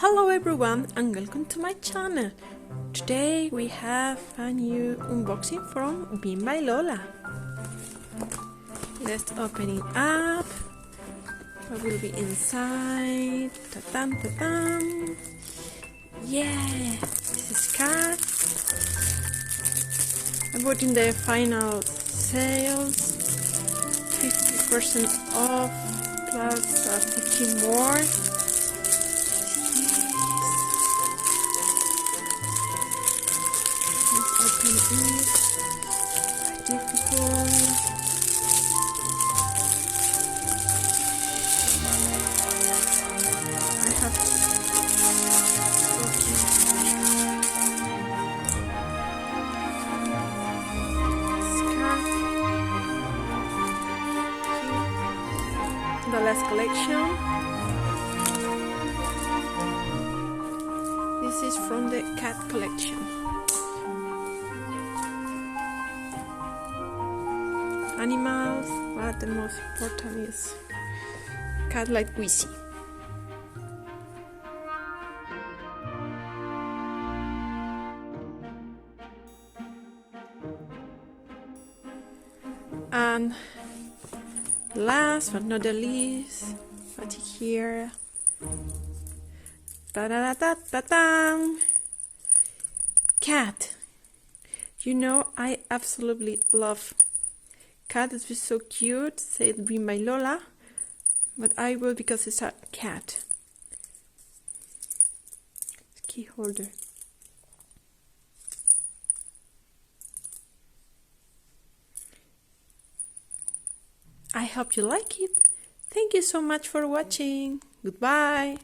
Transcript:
Hello everyone and welcome to my channel. Today we have a new unboxing from Bimba y Lola. Let's open it up. What will be inside? Ta-dam, ta-dam. Yeah, this is cat. I bought in the final sales, 50% off plus 15 more. Open it. Difficult. I have the last collection. This is from the cat collection. Animals, but the most important is cat like Wheezy. And last but not the least, right here, ta-da-da-da-da-dam, cat. You know, I absolutely love cat. It's so cute, said Bimba y Lola, but I will because it's a cat. Key holder. I hope you like it. Thank you so much for watching. Goodbye.